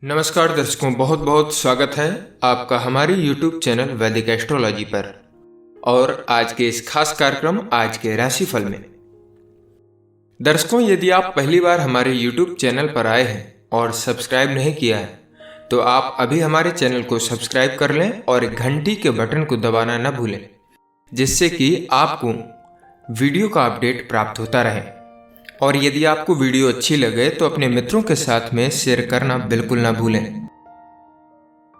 नमस्कार दर्शकों, बहुत बहुत स्वागत है आपका हमारे YouTube चैनल वैदिक एस्ट्रोलॉजी पर। और आज के इस खास कार्यक्रम आज के राशिफल में दर्शकों, यदि आप पहली बार हमारे YouTube चैनल पर आए हैं और सब्सक्राइब नहीं किया है तो आप अभी हमारे चैनल को सब्सक्राइब कर लें और घंटी के बटन को दबाना न भूलें, जिससे कि आपको वीडियो का अपडेट प्राप्त होता रहे। और यदि आपको वीडियो अच्छी लगे तो अपने मित्रों के साथ में शेयर करना बिल्कुल ना भूलें।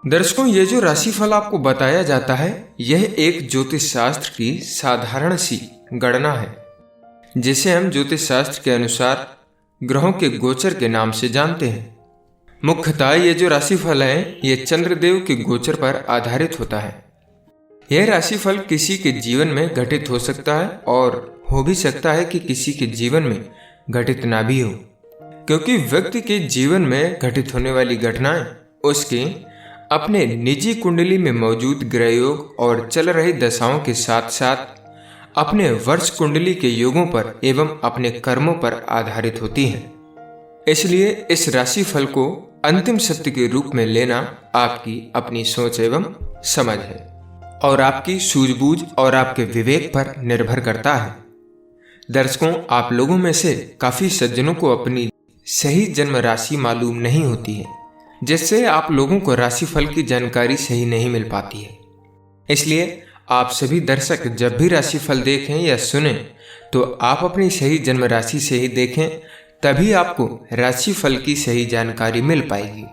दर्शकों, ये जो राशिफल आपको बताया जाता है यह एक ज्योतिष शास्त्र की साधारण सी गणना है, जिसे हम ज्योतिष शास्त्र के अनुसार ग्रहों के गोचर के नाम से जानते हैं। मुख्यतः ये जो राशिफल है ये चंद्रदेव के गोचर पर आधारित होता है। यह राशिफल किसी के जीवन में घटित हो सकता है और हो भी सकता है कि किसी के जीवन में घटित ना भी हो, क्योंकि व्यक्ति के जीवन में घटित होने वाली घटनाएं उसके अपने निजी कुंडली में मौजूद ग्रह योग और चल रही दशाओं के साथ साथ अपने वर्ष कुंडली के योगों पर एवं अपने कर्मों पर आधारित होती हैं। इसलिए इस राशिफल को अंतिम सत्य के रूप में लेना आपकी अपनी सोच एवं समझ है और आपकी सूझबूझ और आपके विवेक पर निर्भर करता है। दर्शकों, आप लोगों में से काफी सज्जनों को अपनी सही जन्म राशि मालूम नहीं होती है, जिससे आप लोगों को राशिफल की जानकारी सही नहीं मिल पाती है। इसलिए आप सभी दर्शक जब भी राशिफल देखें या सुने तो आप अपनी सही जन्म राशि से ही देखें, तभी आपको राशिफल की सही जानकारी मिल पाएगी।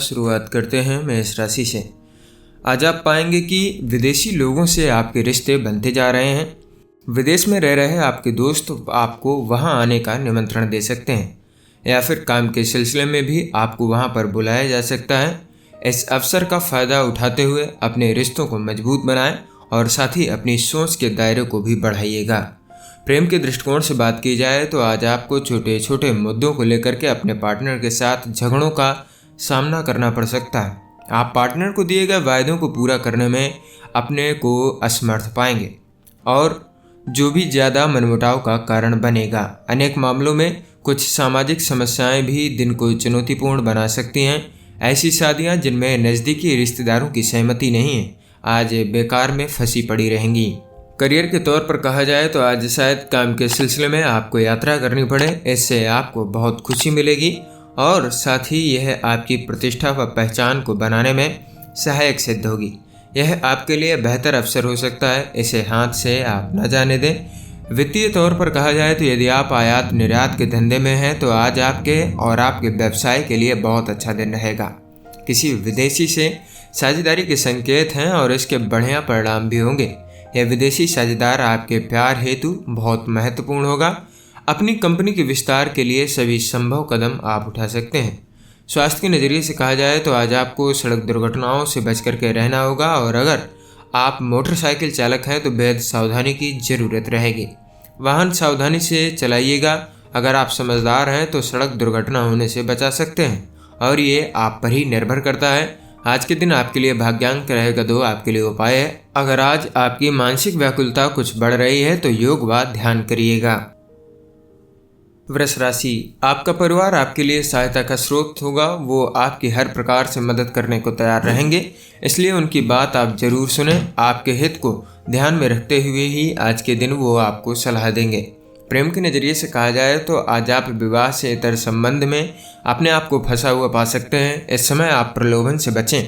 शुरुआत करते हैं मेष राशि से। आज आप पाएंगे कि विदेशी लोगों से आपके रिश्ते बनते जा रहे हैं। विदेश में रह रहे आपके दोस्त आपको वहां आने का निमंत्रण दे सकते हैं या फिर काम के सिलसिले में भी आपको वहां पर बुलाया जा सकता है। इस अवसर का फायदा उठाते हुए अपने रिश्तों को मजबूत बनाएं और साथ ही अपनी सोच के दायरे को भी बढ़ाइएगा। प्रेम के दृष्टिकोण से बात की जाए तो आज आपको छोटे छोटे मुद्दों को लेकर के अपने पार्टनर के साथ झगड़ों का सामना करना पड़ सकता है। आप पार्टनर को दिए गए वायदों को पूरा करने में अपने को असमर्थ पाएंगे और जो भी ज़्यादा मनमुटाव का कारण बनेगा। अनेक मामलों में कुछ सामाजिक समस्याएं भी दिन को चुनौतीपूर्ण बना सकती हैं। ऐसी शादियां जिनमें नज़दीकी रिश्तेदारों की सहमति नहीं है आज बेकार में फंसी पड़ी रहेंगी। करियर के तौर पर कहा जाए तो आज शायद काम के सिलसिले में आपको यात्रा करनी पड़े, इससे आपको बहुत खुशी मिलेगी और साथ ही यह आपकी प्रतिष्ठा व पहचान को बनाने में सहायक सिद्ध होगी। यह आपके लिए बेहतर अवसर हो सकता है, इसे हाथ से आप न जाने दें। वित्तीय तौर पर कहा जाए तो यदि आप आयात निर्यात के धंधे में हैं तो आज आपके और आपके व्यवसाय के लिए बहुत अच्छा दिन रहेगा। किसी विदेशी से साझेदारी के संकेत हैं और इसके बढ़िया परिणाम भी होंगे। यह विदेशी साझेदार आपके प्यार हेतु बहुत महत्वपूर्ण होगा। अपनी कंपनी के विस्तार के लिए सभी संभव कदम आप उठा सकते हैं। स्वास्थ्य के नज़रिए से कहा जाए तो आज आपको सड़क दुर्घटनाओं से बच करके रहना होगा और अगर आप मोटरसाइकिल चालक हैं तो बेहद सावधानी की ज़रूरत रहेगी। वाहन सावधानी से चलाइएगा। अगर आप समझदार हैं तो सड़क दुर्घटना होने से बचा सकते हैं और ये आप पर ही निर्भर करता है। आज के दिन आपके लिए भाग्यांक रहेगा 2, आपके लिए उपाय है। अगर आज आपकी मानसिक व्याकुलता कुछ बढ़ रही है तो योग व ध्यान करिएगा। वृष राशि, आपका परिवार आपके लिए सहायता का स्रोत होगा। वो आपकी हर प्रकार से मदद करने को तैयार रहेंगे, इसलिए उनकी बात आप जरूर सुने। आपके हित को ध्यान में रखते हुए ही आज के दिन वो आपको सलाह देंगे। प्रेम के नज़रिए से कहा जाए तो आज आप विवाह से इतर संबंध में अपने आप को फंसा हुआ पा सकते हैं। इस समय आप प्रलोभन से बचें।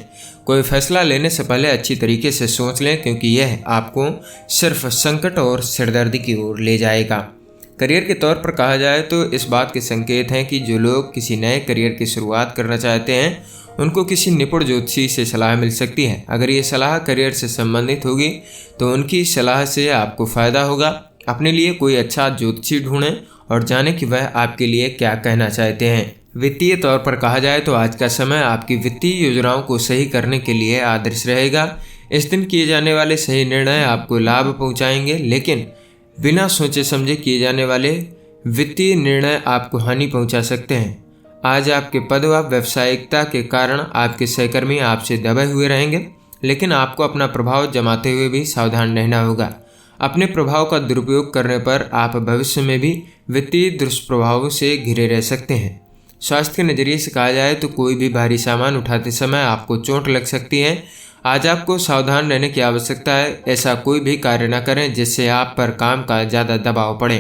कोई फैसला लेने से पहले अच्छी तरीके से सोच लें, क्योंकि यह आपको सिर्फ संकट और सिरदर्दी की ओर ले जाएगा। करियर के तौर पर कहा जाए तो इस बात के संकेत हैं कि जो लोग किसी नए करियर की शुरुआत करना चाहते हैं उनको किसी निपुण ज्योतिषी से सलाह मिल सकती है। अगर ये सलाह करियर से संबंधित होगी तो उनकी सलाह से आपको फ़ायदा होगा। अपने लिए कोई अच्छा ज्योतिषी ढूंढें और जानें कि वह आपके लिए क्या कहना चाहते हैं। वित्तीय तौर पर कहा जाए तो आज का समय आपकी वित्तीय योजनाओं को सही करने के लिए आदर्श रहेगा। इस दिन किए जाने वाले सही निर्णय आपको लाभ पहुँचाएंगे, लेकिन बिना सोचे समझे किए जाने वाले वित्तीय निर्णय आपको हानि पहुंचा सकते हैं। आज आपके पद व व्यावसायिकता के कारण आपके सहकर्मी आपसे दबे हुए रहेंगे। लेकिन आपको अपना प्रभाव जमाते हुए भी सावधान रहना होगा। अपने प्रभाव का दुरुपयोग करने पर आप भविष्य में भी वित्तीय दुष्प्रभावों से घिरे रह सकते हैं। स्वास्थ्य के नज़रिए से कहा जाए तो कोई भी भारी सामान उठाते समय आपको चोट लग सकती है। आज आपको सावधान रहने की आवश्यकता है। ऐसा कोई भी कार्य न करें जिससे आप पर काम का ज़्यादा दबाव पड़े।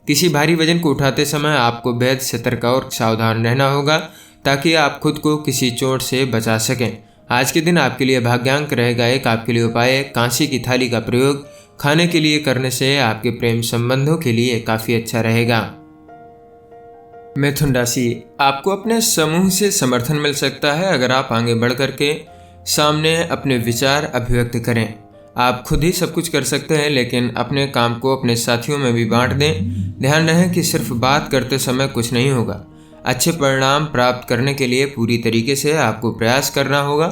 किसी भारी वजन को उठाते समय आपको बेहद सतर्क और सावधान रहना होगा ताकि आप खुद को किसी चोट से बचा सकें। आज के दिन आपके लिए भाग्यांक रहेगा एक। आपके लिए उपाय है कांसे की थाली का प्रयोग खाने के लिए करने से आपके प्रेम संबंधों के लिए काफ़ी अच्छा रहेगा। मिथुन राशि, आपको अपने समूह से समर्थन मिल सकता है अगर आप आगे बढ़ करके सामने अपने विचार अभिव्यक्त करें। आप खुद ही सब कुछ कर सकते हैं, लेकिन अपने काम को अपने साथियों में भी बांट दें। ध्यान रहे कि सिर्फ बात करते समय कुछ नहीं होगा। अच्छे परिणाम प्राप्त करने के लिए पूरी तरीके से आपको प्रयास करना होगा।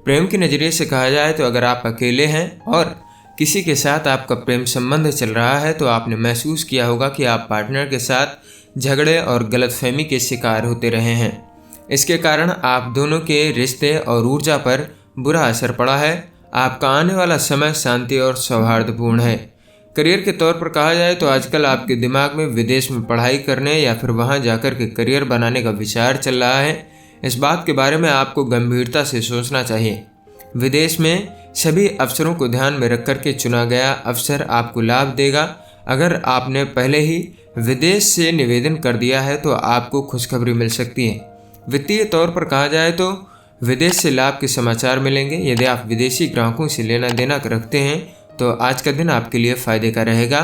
प्रेम के नज़रिए से कहा जाए तो अगर आप अकेले हैं और किसी के साथ आपका प्रेम संबंध चल रहा है तो आपने महसूस किया होगा कि आप पार्टनर के साथ झगड़े और गलतफहमी के शिकार होते रहे हैं। इसके कारण आप दोनों के रिश्ते और ऊर्जा पर बुरा असर पड़ा है। आपका आने वाला समय शांति और सौहार्दपूर्ण है। करियर के तौर पर कहा जाए तो आजकल आपके दिमाग में विदेश में पढ़ाई करने या फिर वहां जाकर के करियर बनाने का विचार चल रहा है। इस बात के बारे में आपको गंभीरता से सोचना चाहिए। विदेश में सभी अवसरों को ध्यान में रख करके चुना गया अवसर आपको लाभ देगा। अगर आपने पहले ही विदेश से निवेदन कर दिया है तो आपको खुशखबरी मिल सकती है। वित्तीय तौर पर कहा जाए तो विदेश से लाभ के समाचार मिलेंगे। यदि आप विदेशी ग्राहकों से लेना देना रखते हैं तो आज का दिन आपके लिए फायदे का रहेगा।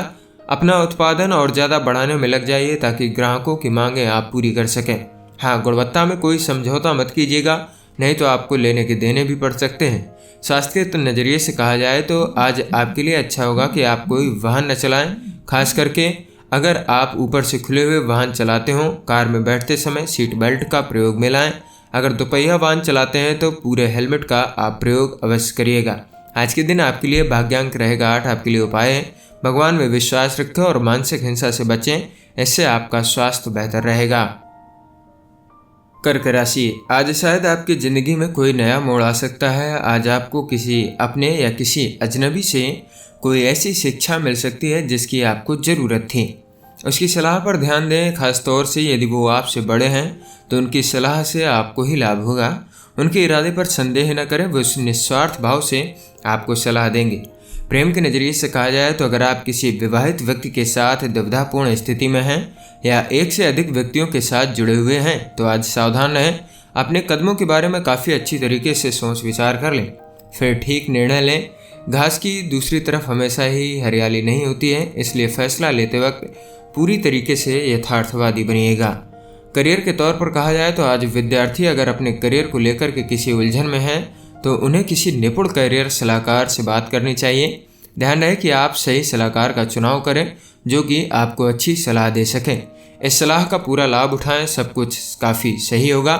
अपना उत्पादन और ज़्यादा बढ़ाने में लग जाइए ताकि ग्राहकों की मांगें आप पूरी कर सकें। हाँ, गुणवत्ता में कोई समझौता मत कीजिएगा, नहीं तो आपको लेने के देने भी पड़ सकते हैं। स्वास्थ्य के नज़रिए से कहा जाए तो आज आपके लिए अच्छा होगा कि आप कोई वाहन न चलाएं, खास करके अगर आप ऊपर से खुले हुए वाहन चलाते हों। कार में बैठते समय सीट बेल्ट का प्रयोग में लाएं। अगर दोपहिया वाहन चलाते हैं तो पूरे हेलमेट का आप प्रयोग अवश्य करिएगा। आज के दिन आपके लिए भाग्यांक रहेगा 8। आपके लिए उपाय है भगवान में विश्वास रखें और मानसिक हिंसा से बचें, इससे आपका स्वास्थ्य बेहतर रहेगा। कर्क राशि, आज शायद आपकी ज़िंदगी में कोई नया मोड़ आ सकता है। आज आपको किसी अपने या किसी अजनबी से कोई ऐसी शिक्षा मिल सकती है जिसकी आपको ज़रूरत थी। उसकी सलाह पर ध्यान दें, खास तौर से यदि वो आपसे बड़े हैं तो उनकी सलाह से आपको ही लाभ होगा। उनके इरादे पर संदेह न करें, वो निस्वार्थ भाव से आपको सलाह देंगे। प्रेम के नज़रिए से कहा जाए तो अगर आप किसी विवाहित व्यक्ति के साथ दुविधापूर्ण स्थिति में हैं या एक से अधिक व्यक्तियों के साथ जुड़े हुए हैं तो आज सावधान रहें। अपने कदमों के बारे में काफ़ी अच्छी तरीके से सोच विचार कर लें, फिर ठीक निर्णय लें। घास की दूसरी तरफ हमेशा ही हरियाली नहीं होती है, इसलिए फैसला लेते वक्त पूरी तरीके से यथार्थवादी बनिएगा। करियर के तौर पर कहा जाए तो आज विद्यार्थी अगर अपने करियर को लेकर के किसी उलझन में हैं तो उन्हें किसी निपुण करियर सलाहकार से बात करनी चाहिए। ध्यान रहे कि आप सही सलाहकार का चुनाव करें जो कि आपको अच्छी सलाह दे सकें। इस सलाह का पूरा लाभ उठाएं, सब कुछ काफ़ी सही होगा।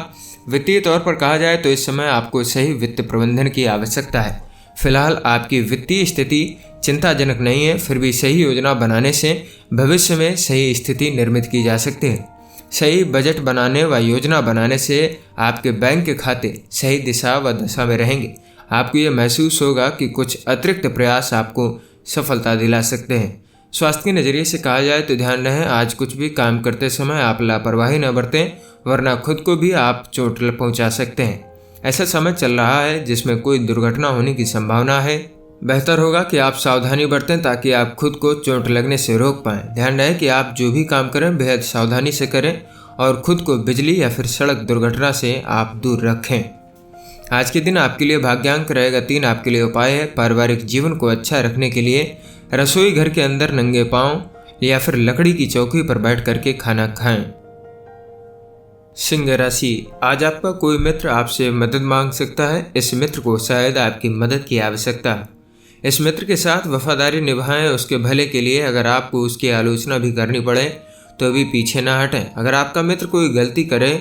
वित्तीय तौर पर कहा जाए तो इस समय आपको सही वित्त प्रबंधन की आवश्यकता है। फिलहाल आपकी वित्तीय स्थिति चिंताजनक नहीं है, फिर भी सही योजना बनाने से भविष्य में सही स्थिति निर्मित की जा सकती है। सही बजट बनाने व योजना बनाने से आपके बैंक के खाते सही दिशा व दशा में रहेंगे। आपको ये महसूस होगा कि कुछ अतिरिक्त प्रयास आपको सफलता दिला सकते हैं। स्वास्थ्य के नज़रिए से कहा जाए तो ध्यान रहे आज कुछ भी काम करते समय आप लापरवाही न बरतें, वरना खुद को भी आप चोट पहुंचा सकते हैं। ऐसा समय चल रहा है जिसमें कोई दुर्घटना होने की संभावना है। बेहतर होगा कि आप सावधानी बरतें ताकि आप खुद को चोट लगने से रोक पाएं। ध्यान रहे कि आप जो भी काम करें बेहद सावधानी से करें और खुद को बिजली या फिर सड़क दुर्घटना से आप दूर रखें। आज के दिन आपके लिए भाग्यांक रहेगा 3। आपके लिए उपाय है पारिवारिक जीवन को अच्छा रखने के लिए रसोई घर के अंदर नंगे पांव या फिर लकड़ी की चौकी पर बैठ करके खाना खाएं। सिंह राशि, आज आपका कोई मित्र आपसे मदद मांग सकता है। इस मित्र को शायद आपकी मदद की आवश्यकता है। इस मित्र के साथ वफादारी निभाएं, उसके भले के लिए। अगर आपको उसकी आलोचना भी करनी पड़े तो भी पीछे ना हटें। अगर आपका मित्र कोई गलती करे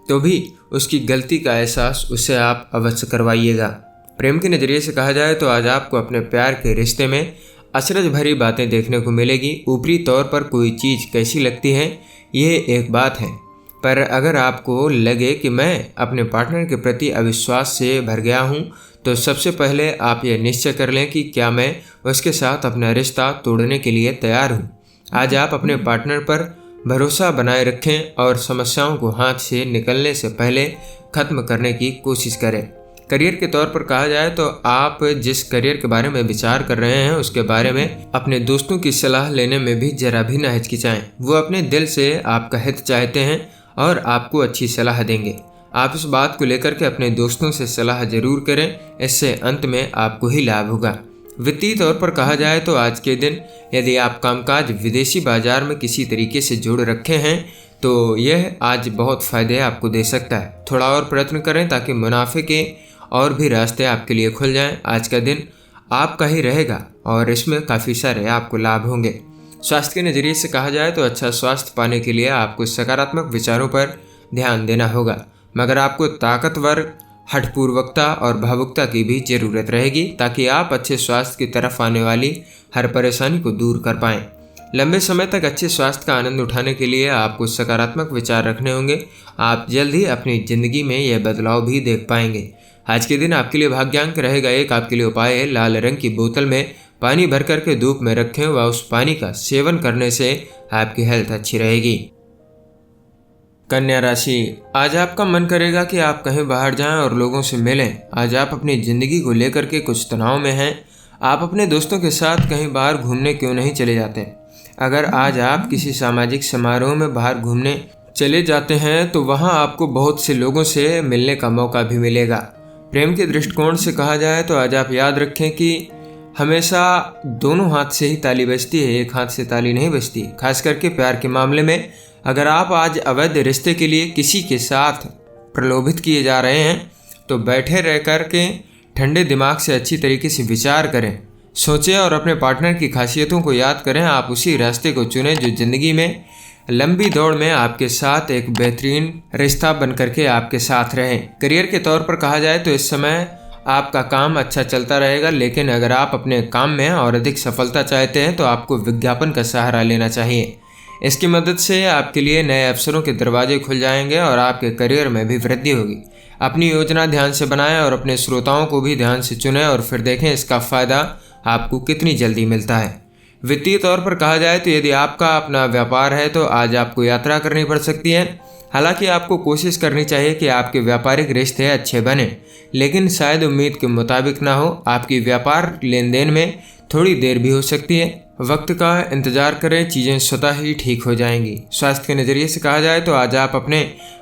तो भी उसकी गलती का एहसास उससे आप अवश्य करवाइएगा। प्रेम के नज़रिए से कहा जाए तो आज आपको अपने प्यार के रिश्ते में अचरज भरी बातें देखने को मिलेगी। ऊपरी तौर पर कोई चीज़ कैसी लगती है ये एक बात है, पर अगर आपको लगे कि मैं अपने पार्टनर के प्रति अविश्वास से भर गया हूँ तो सबसे पहले आप ये निश्चय कर लें कि क्या मैं उसके साथ अपना रिश्ता तोड़ने के लिए तैयार हूँ। आज आप अपने पार्टनर पर भरोसा बनाए रखें और समस्याओं को हाथ से निकलने से पहले खत्म करने की कोशिश करें। करियर के तौर पर कहा जाए तो आप जिस करियर के बारे में विचार कर रहे हैं उसके बारे में अपने दोस्तों की सलाह लेने में भी जरा भी ना हिचकिचाएं। वो अपने दिल से आपका हित चाहते हैं और आपको अच्छी सलाह देंगे। आप इस बात को लेकर के अपने दोस्तों से सलाह जरूर करें, इससे अंत में आपको ही लाभ होगा। वित्तीय तौर पर कहा जाए तो आज के दिन यदि आप कामकाज विदेशी बाजार में किसी तरीके से जोड़ रखे हैं तो यह आज बहुत फायदे आपको दे सकता है। थोड़ा और प्रयत्न करें ताकि मुनाफे के और भी रास्ते आपके लिए खुल जाएं। आज का दिन आपका ही रहेगा और इसमें काफ़ी सारे आपको लाभ होंगे। स्वास्थ्य के नज़रिए से कहा जाए तो अच्छा स्वास्थ्य पाने के लिए आपको सकारात्मक विचारों पर ध्यान देना होगा, मगर आपको ताकतवर हठपूर्वकता और भावुकता की भी ज़रूरत रहेगी ताकि आप अच्छे स्वास्थ्य की तरफ आने वाली हर परेशानी को दूर कर पाएं। लंबे समय तक अच्छे स्वास्थ्य का आनंद उठाने के लिए आपको सकारात्मक विचार रखने होंगे। आप जल्द ही अपनी ज़िंदगी में यह बदलाव भी देख पाएंगे। आज के दिन आपके लिए भाग्यांक रहेगा एक। आपके लिए उपाय है लाल रंग की बोतल में पानी भर करके धूप में रखें व उस पानी का सेवन करने से आपकी हेल्थ अच्छी रहेगी। कन्या राशि, आज आपका मन करेगा कि आप कहीं बाहर जाएं और लोगों से मिलें। आज आप अपनी ज़िंदगी को लेकर के कुछ तनाव में हैं। आप अपने दोस्तों के साथ कहीं बाहर घूमने क्यों नहीं चले जाते। अगर आज आप किसी सामाजिक समारोह में बाहर घूमने चले जाते हैं तो वहां आपको बहुत से लोगों से मिलने का मौका भी मिलेगा। प्रेम के दृष्टिकोण से कहा जाए तो आज आप याद रखें कि हमेशा दोनों हाथ से ही ताली बजती है, एक हाथ से ताली नहीं बजती। खास करके प्यार के मामले में अगर आप आज अवैध रिश्ते के लिए किसी के साथ प्रलोभित किए जा रहे हैं तो बैठे रह कर के ठंडे दिमाग से अच्छी तरीके से विचार करें, सोचें और अपने पार्टनर की खासियतों को याद करें। आप उसी रास्ते को चुनें जो ज़िंदगी में लंबी दौड़ में आपके साथ एक बेहतरीन रिश्ता बन करके आपके साथ रहें। करियर के तौर पर कहा जाए तो इस समय आपका काम अच्छा चलता रहेगा, लेकिन अगर आप अपने काम में और अधिक सफलता चाहते हैं तो आपको विज्ञापन का सहारा लेना चाहिए। इसकी मदद से आपके लिए नए अवसरों के दरवाजे खुल जाएंगे और आपके करियर में भी वृद्धि होगी। अपनी योजना ध्यान से बनाएं और अपने श्रोताओं को भी ध्यान से चुनें और फिर देखें इसका फ़ायदा आपको कितनी जल्दी मिलता है। वित्तीय तौर पर कहा जाए तो यदि आपका अपना व्यापार है तो आज आपको यात्रा करनी पड़ सकती है। हालांकि आपको कोशिश करनी चाहिए कि आपके व्यापारिक रिश्ते अच्छे बने, लेकिन शायद उम्मीद के मुताबिक ना हो। आपकी व्यापार लेन देन में थोड़ी देर भी हो सकती है। वक्त का इंतजार करें, चीज़ें स्वतः ही ठीक हो जाएंगी। स्वास्थ्य के नज़रिए से कहा जाए तो आज आप अपने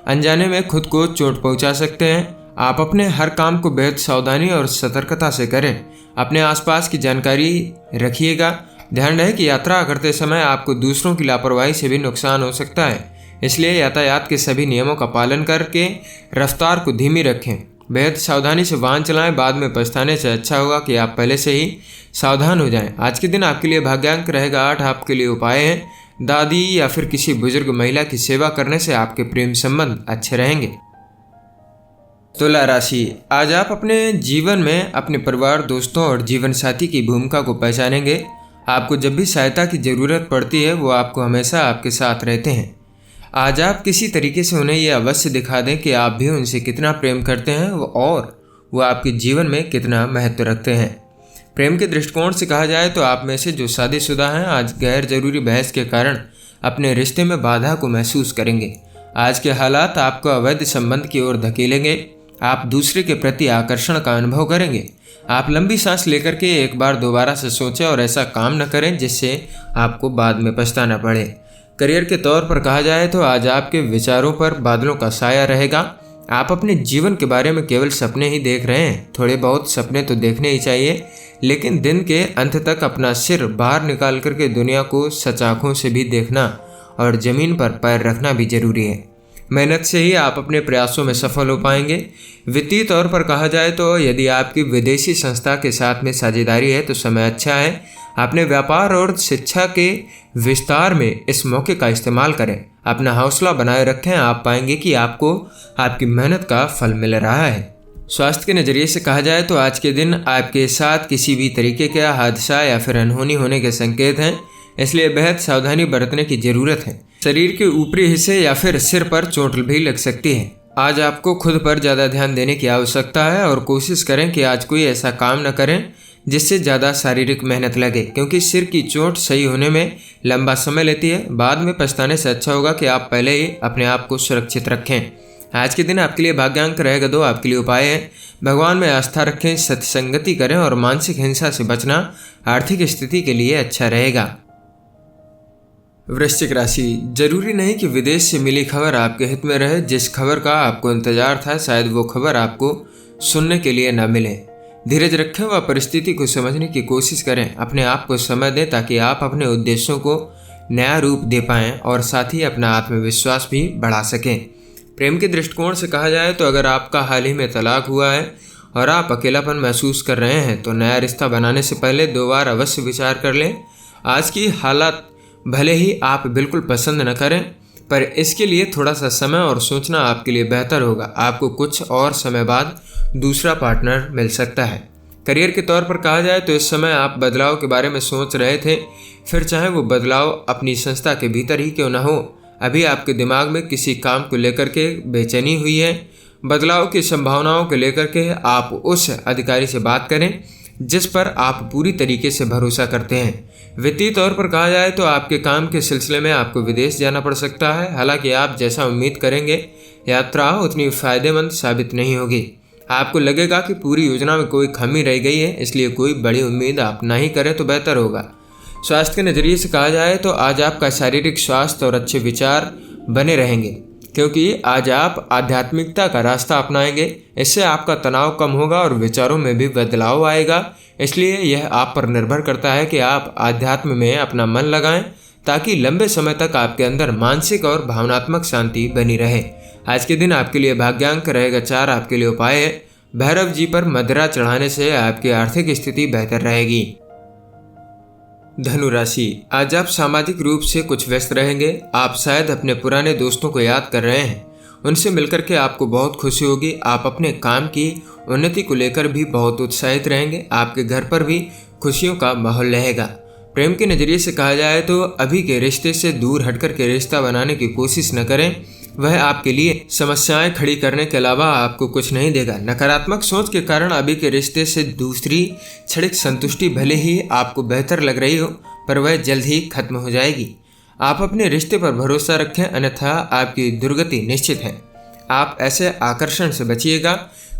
अनजाने में खुद को चोट पहुंचा सकते हैं। आप अपने हर काम को बेहद सावधानी और सतर्कता से करें। अपने आसपास की जानकारी रखिएगा। ध्यान रहे कि यात्रा करते समय आपको दूसरों की लापरवाही से भी नुकसान हो सकता है, इसलिए यातायात के सभी नियमों का पालन करके रफ्तार को धीमी रखें। बेहद सावधानी से वाहन चलाएं, बाद में पछताने से अच्छा होगा कि आप पहले से ही सावधान हो जाएं। आज के दिन आपके लिए भाग्यांक रहेगा 8। आपके लिए उपाय है दादी या फिर किसी बुजुर्ग महिला की सेवा करने से आपके प्रेम संबंध अच्छे रहेंगे। तुला राशि, आज आप अपने जीवन में अपने परिवार, दोस्तों और जीवन साथी की भूमिका को पहचानेंगे। आपको जब भी सहायता की ज़रूरत पड़ती है वो आपको हमेशा आपके साथ रहते हैं। आज आप किसी तरीके से उन्हें ये अवश्य दिखा दें कि आप भी उनसे कितना प्रेम करते हैं और वो आपके जीवन में कितना महत्व रखते हैं। प्रेम के दृष्टिकोण से कहा जाए तो आप में से जो शादीशुदा हैं आज गैर जरूरी बहस के कारण अपने रिश्ते में बाधा को महसूस करेंगे। आज के हालात आपको अवैध संबंध की ओर धकेलेंगे। आप दूसरे के प्रति आकर्षण का अनुभव करेंगे। आप लंबी सांस लेकर के एक बार दोबारा से सोचें और ऐसा काम न करें जिससे आपको बाद में पछताना पड़े। करियर के तौर पर कहा जाए तो आज आपके विचारों पर बादलों का साया रहेगा। आप अपने जीवन के बारे में केवल सपने ही देख रहे हैं। थोड़े बहुत सपने तो देखने ही चाहिए, लेकिन दिन के अंत तक अपना सिर बाहर निकाल करके दुनिया को सच आँखों से भी देखना और ज़मीन पर पैर रखना भी जरूरी है। मेहनत से ही आप अपने प्रयासों में सफल हो पाएंगे। वित्तीय तौर पर कहा जाए तो यदि आपकी विदेशी संस्था के साथ में साझेदारी है तो समय अच्छा है। अपने व्यापार और शिक्षा के विस्तार में इस मौके का इस्तेमाल करें। अपना हौसला बनाए रखें। आप पाएंगे कि आपको आपकी मेहनत का फल मिल रहा है। स्वास्थ्य के नज़रिए से कहा जाए तो आज के दिन आपके साथ किसी भी तरीके का हादसा या फिर अनहोनी होने के संकेत हैं, इसलिए बेहद सावधानी बरतने की ज़रूरत है। शरीर के ऊपरी हिस्से या फिर सिर पर चोट भी लग सकती है। आज आपको खुद पर ज़्यादा ध्यान देने की आवश्यकता है और कोशिश करें कि आज कोई ऐसा काम न करें जिससे ज़्यादा शारीरिक मेहनत लगे, क्योंकि सिर की चोट सही होने में लंबा समय लेती है। बाद में पछताने से अच्छा होगा कि आप पहले ही अपने आप को सुरक्षित रखें। आज के दिन आपके लिए भाग्यांक रहेगा 2। आपके लिए उपाय है भगवान में आस्था रखें, सत्संगति करें और मानसिक हिंसा से बचना आर्थिक स्थिति के लिए अच्छा रहेगा। वृश्चिक राशि, जरूरी नहीं कि विदेश से मिली खबर आपके हित में रहे। जिस खबर का आपको इंतजार था शायद वो खबर आपको सुनने के लिए न मिले। धीरज रखें व परिस्थिति को समझने की कोशिश करें। अपने आप को समय दें ताकि आप अपने उद्देश्यों को नया रूप दे पाएं और साथ ही अपना आत्मविश्वास भी बढ़ा सकें। प्रेम के दृष्टिकोण से कहा जाए तो अगर आपका हाल ही में तलाक हुआ है और आप अकेलापन महसूस कर रहे हैं तो नया रिश्ता बनाने से पहले 2 बार अवश्य विचार कर लें। आज की हालात भले ही आप बिल्कुल पसंद न करें, पर इसके लिए थोड़ा सा समय और सोचना आपके लिए बेहतर होगा। आपको कुछ और समय बाद दूसरा पार्टनर मिल सकता है। करियर के तौर पर कहा जाए तो इस समय आप बदलाव के बारे में सोच रहे थे, फिर चाहे वो बदलाव अपनी संस्था के भीतर ही क्यों न हो। अभी आपके दिमाग में किसी काम को लेकर के बेचैनी हुई है। बदलाव की संभावनाओं को लेकर के आप उस अधिकारी से बात करें जिस पर आप पूरी तरीके से भरोसा करते हैं। वित्तीय तौर पर कहा जाए तो आपके काम के सिलसिले में आपको विदेश जाना पड़ सकता है। हालांकि आप जैसा उम्मीद करेंगे यात्रा उतनी फायदेमंद साबित नहीं होगी। आपको लगेगा कि पूरी योजना में कोई खामी रह गई है, इसलिए कोई बड़ी उम्मीद आप ना ही करें तो बेहतर होगा। स्वास्थ्य के नज़रिए से कहा जाए तो आज आपका शारीरिक स्वास्थ्य और अच्छे विचार बने रहेंगे, क्योंकि आज आप आध्यात्मिकता का रास्ता अपनाएंगे। इससे आपका तनाव कम होगा और विचारों में भी बदलाव आएगा। इसलिए यह आप पर निर्भर करता है कि आप आध्यात्म में अपना मन लगाएं ताकि लंबे समय तक आपके अंदर मानसिक और भावनात्मक शांति बनी रहे। आज के दिन आपके लिए भाग्यांक रहेगा 4। आपके लिए उपाय है भैरव जी पर मदिरा चढ़ाने से आपकी आर्थिक स्थिति बेहतर रहेगी। धनु राशि, आज आप सामाजिक रूप से कुछ व्यस्त रहेंगे। आप शायद अपने पुराने दोस्तों को याद कर रहे हैं, उनसे मिलकर के आपको बहुत खुशी होगी। आप अपने काम की उन्नति को लेकर भी बहुत उत्साहित रहेंगे। आपके घर पर भी खुशियों का माहौल रहेगा। प्रेम के नज़रिए से कहा जाए तो अभी के रिश्ते से दूर हटकर के रिश्ता बनाने की कोशिश न करें। वह आपके लिए समस्याएं खड़ी करने के अलावा आपको कुछ नहीं देगा। नकारात्मक सोच के कारण अभी के रिश्ते से दूसरी क्षणिक संतुष्टि भले ही आपको बेहतर लग रही हो, पर वह जल्द ही खत्म हो जाएगी। आप अपने रिश्ते पर भरोसा रखें, अन्यथा आपकी दुर्गति निश्चित है। आप ऐसे आकर्षण से बचिएगा।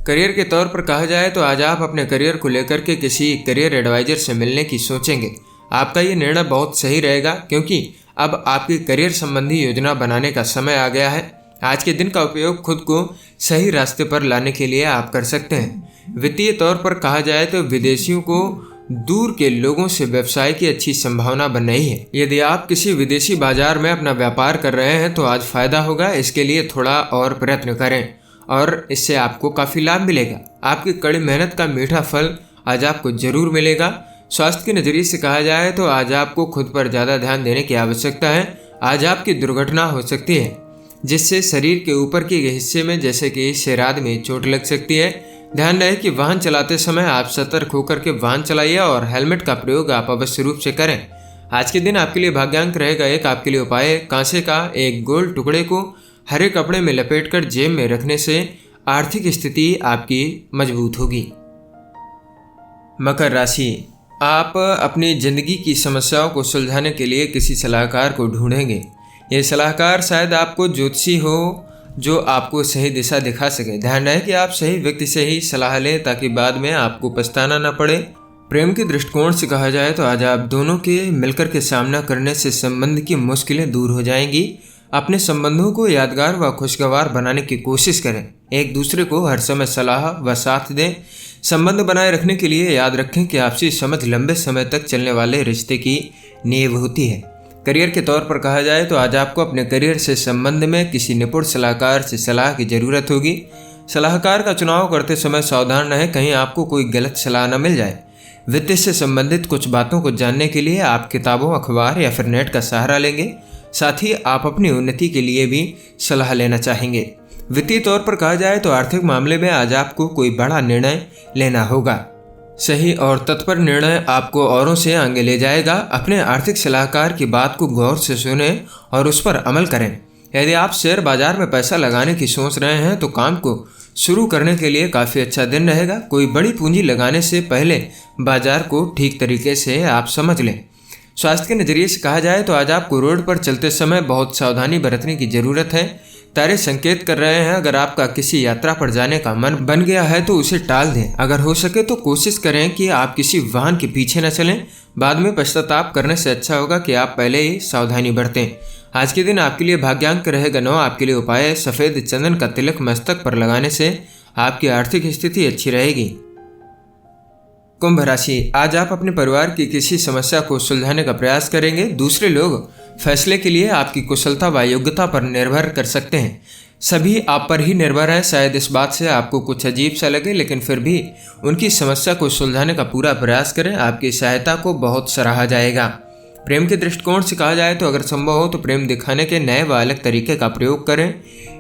करियर के तौर पर कहा जाए तो आज आप अपने करियर को लेकर के किसी करियर एडवाइजर से मिलने की सोचेंगे। आपका ये निर्णय बहुत सही रहेगा, क्योंकि अब आपकी करियर संबंधी योजना बनाने का समय आ गया है। आज के दिन का उपयोग खुद को सही रास्ते पर लाने के लिए आप कर सकते हैं। वित्तीय तौर पर कहा जाए तो विदेशियों को दूर के लोगों से व्यवसाय की अच्छी संभावना बन रही है। यदि आप किसी विदेशी बाजार में अपना व्यापार कर रहे हैं तो आज फायदा होगा। इसके लिए थोड़ा और प्रयत्न करें और इससे आपको काफ़ी लाभ मिलेगा। आपकी कड़ी मेहनत का मीठा फल आज आपको जरूर मिलेगा। स्वास्थ्य के नज़रिए से कहा जाए तो आज आपको खुद पर ज़्यादा ध्यान देने की आवश्यकता है। आज आपकी दुर्घटना हो सकती है जिससे शरीर के ऊपर के हिस्से में जैसे कि सिराद में चोट लग सकती है। ध्यान रहे कि वाहन चलाते समय आप सतर्क होकर के वाहन चलाइए और हेलमेट का प्रयोग आप अवश्य रूप से करें। आज के दिन आपके लिए भाग्यांक रहेगा 1। आपके लिए उपाय है कांसे का एक गोल टुकड़े को हरे कपड़े में लपेटकर जेब में रखने से आर्थिक स्थिति आपकी मजबूत होगी। मकर राशि, आप अपनी जिंदगी की समस्याओं को सुलझाने के लिए किसी सलाहकार को ढूंढेंगे। ये सलाहकार शायद आपको ज्योतिषी हो जो आपको सही दिशा दिखा सके। ध्यान रहे कि आप सही व्यक्ति से ही सलाह लें ताकि बाद में आपको पछताना न पड़े। प्रेम के दृष्टिकोण से कहा जाए तो आज आप दोनों के मिलकर के सामना करने से संबंध की मुश्किलें दूर हो जाएंगी। अपने संबंधों को यादगार व खुशगवार बनाने की कोशिश करें। एक दूसरे को हर समय सलाह व साथ दें। संबंध बनाए रखने के लिए याद रखें कि आपसी समझ लंबे समय तक चलने वाले रिश्ते की नींव होती है। करियर के तौर पर कहा जाए तो आज आपको अपने करियर से संबंध में किसी निपुण सलाहकार से सलाह की जरूरत होगी। सलाहकार का चुनाव करते समय सावधान रहें, कहीं आपको कोई गलत सलाह न मिल जाए। वित्त से संबंधित कुछ बातों को जानने के लिए आप किताबों, अखबार या फिर नेट का सहारा लेंगे। साथ ही आप अपनी उन्नति के लिए भी सलाह लेना चाहेंगे। वित्तीय तौर पर कहा जाए तो आर्थिक मामले में आज आपको कोई बड़ा निर्णय लेना होगा। सही और तत्पर निर्णय आपको औरों से आगे ले जाएगा। अपने आर्थिक सलाहकार की बात को गौर से सुनें और उस पर अमल करें। यदि आप शेयर बाजार में पैसा लगाने की सोच रहे हैं तो काम को शुरू करने के लिए काफ़ी अच्छा दिन रहेगा। कोई बड़ी पूंजी लगाने से पहले बाजार को ठीक तरीके से आप समझ लें। स्वास्थ्य के नज़रिए से कहा जाए तो आज आपको रोड पर चलते समय बहुत सावधानी बरतने की ज़रूरत है। तारे संकेत कर रहे हैं अगर आपका किसी यात्रा पर जाने का मन बन गया है तो उसे टाल दें। अगर हो सके तो कोशिश करें कि आप किसी वाहन के पीछे न चलें। बाद में पश्चाताप करने से अच्छा होगा कि आप पहले ही सावधानी बरतें। आज के दिन आपके लिए भाग्यांक रहेगा 9। आपके लिए उपाय है सफ़ेद चंदन का तिलक मस्तक पर लगाने से आपकी आर्थिक स्थिति अच्छी रहेगी। कुंभ राशि, आज आप अपने परिवार की किसी समस्या को सुलझाने का प्रयास करेंगे। दूसरे लोग फैसले के लिए आपकी कुशलता व योग्यता पर निर्भर कर सकते हैं। सभी आप पर ही निर्भर है। शायद इस बात से आपको कुछ अजीब सा लगे, लेकिन फिर भी उनकी समस्या को सुलझाने का पूरा प्रयास करें। आपकी सहायता को बहुत सराहा जाएगा। प्रेम के दृष्टिकोण से कहा जाए तो अगर संभव हो तो प्रेम दिखाने के नए व अलग तरीके का प्रयोग करें।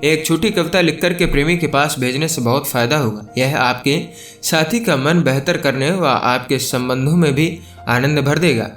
एक छोटी कविता लिखकर के प्रेमी के पास भेजने से बहुत फायदा होगा। यह आपके साथी का मन बेहतर करने व आपके संबंधों में भी आनंद भर देगा।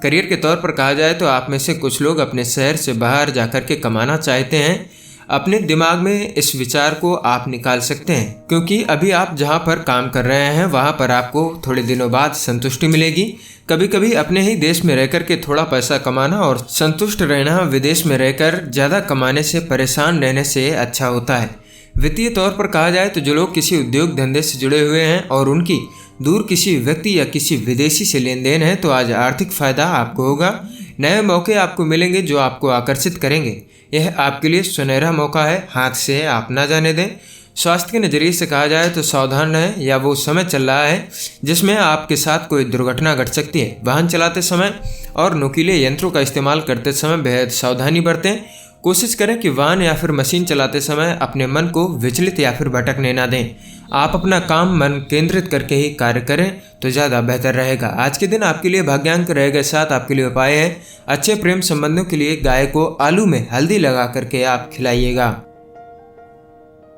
करियर के तौर पर कहा जाए तो आप में से कुछ लोग अपने शहर से बाहर जाकर के कमाना चाहते हैं। अपने दिमाग में इस विचार को आप निकाल सकते हैं, क्योंकि अभी आप जहां पर काम कर रहे हैं वहां पर आपको थोड़े दिनों बाद संतुष्टि मिलेगी। कभी कभी अपने ही देश में रहकर के थोड़ा पैसा कमाना और संतुष्ट रहना विदेश में रहकर ज़्यादा कमाने से परेशान रहने से अच्छा होता है। वित्तीय तौर पर कहा जाए तो जो लोग किसी उद्योग धंधे से जुड़े हुए हैं और उनकी दूर किसी व्यक्ति या किसी विदेशी से लेन देन है तो आज आर्थिक फायदा आपको होगा। नए मौके आपको मिलेंगे जो आपको आकर्षित करेंगे। यह आपके लिए सुनहरा मौका है, हाथ से आप ना जाने दें। स्वास्थ्य के नज़रिए से कहा जाए तो सावधान रहें, या वो समय चल रहा है जिसमें आपके साथ कोई दुर्घटना घट सकती है। वाहन चलाते समय और नुकीले यंत्रों का इस्तेमाल करते समय बेहद सावधानी बरतें। कोशिश करें कि वाहन या फिर मशीन चलाते समय अपने मन को विचलित या फिर भटकने ना दें। आप अपना काम मन केंद्रित करके ही कार्य करें तो ज़्यादा बेहतर रहेगा। आज के दिन आपके लिए भाग्यांक रहेगा 7। आपके लिए उपाय है अच्छे प्रेम संबंधों के लिए गाय को आलू में हल्दी लगा करके आप खिलाइएगा।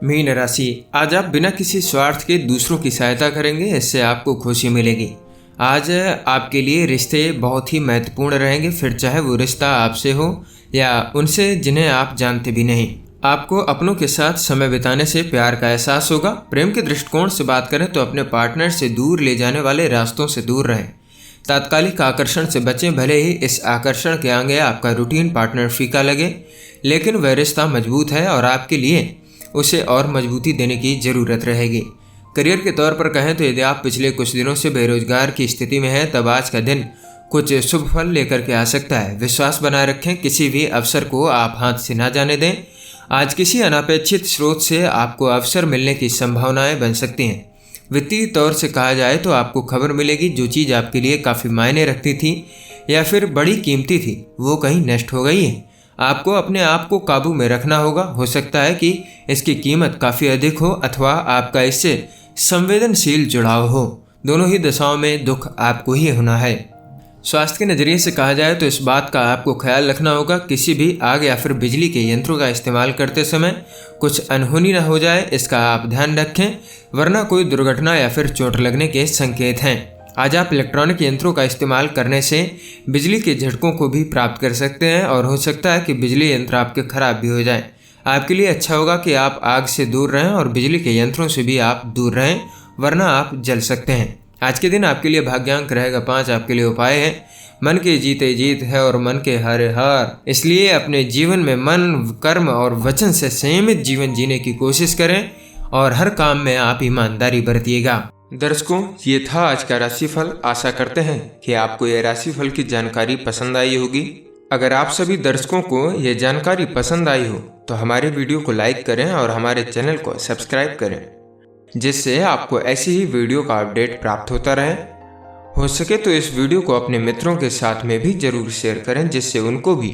मीन राशि, आज आप बिना किसी स्वार्थ के दूसरों की सहायता करेंगे, इससे आपको खुशी मिलेगी। आज आपके लिए रिश्ते बहुत ही महत्वपूर्ण रहेंगे, फिर चाहे वो रिश्ता आपसे हो या उनसे जिन्हें आप जानते भी नहीं। आपको अपनों के साथ समय बिताने से प्यार का एहसास होगा। प्रेम के दृष्टिकोण से बात करें तो अपने पार्टनर से दूर ले जाने वाले रास्तों से दूर रहें। तात्कालिक आकर्षण से बचें। भले ही इस आकर्षण के आगे आपका रूटीन पार्टनर फीका लगे, लेकिन वह रिश्ता मजबूत है और आपके लिए उसे और मजबूती देने की ज़रूरत रहेगी। करियर के तौर पर कहें तो यदि आप पिछले कुछ दिनों से बेरोजगार की स्थिति में हैं तब आज का दिन कुछ शुभ फल लेकर के आ सकता है। विश्वास बनाए रखें, किसी भी अवसर को आप हाथ से ना जाने दें। आज किसी अनपेक्षित स्रोत से आपको अवसर मिलने की संभावनाएं बन सकती हैं। वित्तीय तौर से कहा जाए तो आपको खबर मिलेगी जो चीज़ आपके लिए काफ़ी मायने रखती थी या फिर बड़ी कीमती थी वो कहीं नष्ट हो गई है। आपको अपने आप को काबू में रखना होगा। हो सकता है कि इसकी कीमत काफ़ी अधिक हो अथवा आपका इससे संवेदनशील जुड़ाव हो। दोनों ही दशाओं में दुख आपको ही होना है। स्वास्थ्य के नज़रिए से कहा जाए तो इस बात का आपको ख्याल रखना होगा किसी भी आग या फिर बिजली के यंत्रों का इस्तेमाल करते समय कुछ अनहोनी न हो जाए, इसका आप ध्यान रखें, वरना कोई दुर्घटना या फिर चोट लगने के संकेत हैं। आज आप इलेक्ट्रॉनिक यंत्रों का इस्तेमाल करने से बिजली के झटकों को भी प्राप्त कर सकते हैं और हो सकता है कि बिजली यंत्र आपके खराब भी हो जाए। आपके लिए अच्छा होगा कि आप आग से दूर रहें और बिजली के यंत्रों से भी आप दूर रहें, वरना आप जल सकते हैं। आज के दिन आपके लिए भाग्यांक रहेगा 5। आपके लिए उपाय है मन के जीते जीत है और मन के हारे हार। इसलिए अपने जीवन में मन, कर्म और वचन से संयमित जीवन जीने की कोशिश करें और हर काम में आप ईमानदारी बरतिएगा। दर्शकों, ये था आज का राशिफल। आशा करते हैं कि आपको यह राशिफल की जानकारी पसंद आई होगी। अगर आप सभी दर्शकों को ये जानकारी पसंद आई हो तो हमारे वीडियो को लाइक करें और हमारे चैनल को सब्सक्राइब करें, जिससे आपको ऐसी ही वीडियो का अपडेट प्राप्त होता रहे। हो सके तो इस वीडियो को अपने मित्रों के साथ में भी जरूर शेयर करें, जिससे उनको भी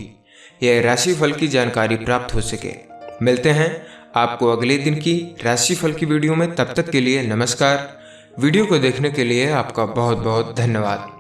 यह राशिफल की जानकारी प्राप्त हो सके। मिलते हैं आपको अगले दिन की राशिफल की वीडियो में। तब तक के लिए नमस्कार। वीडियो को देखने के लिए आपका बहुत बहुत धन्यवाद।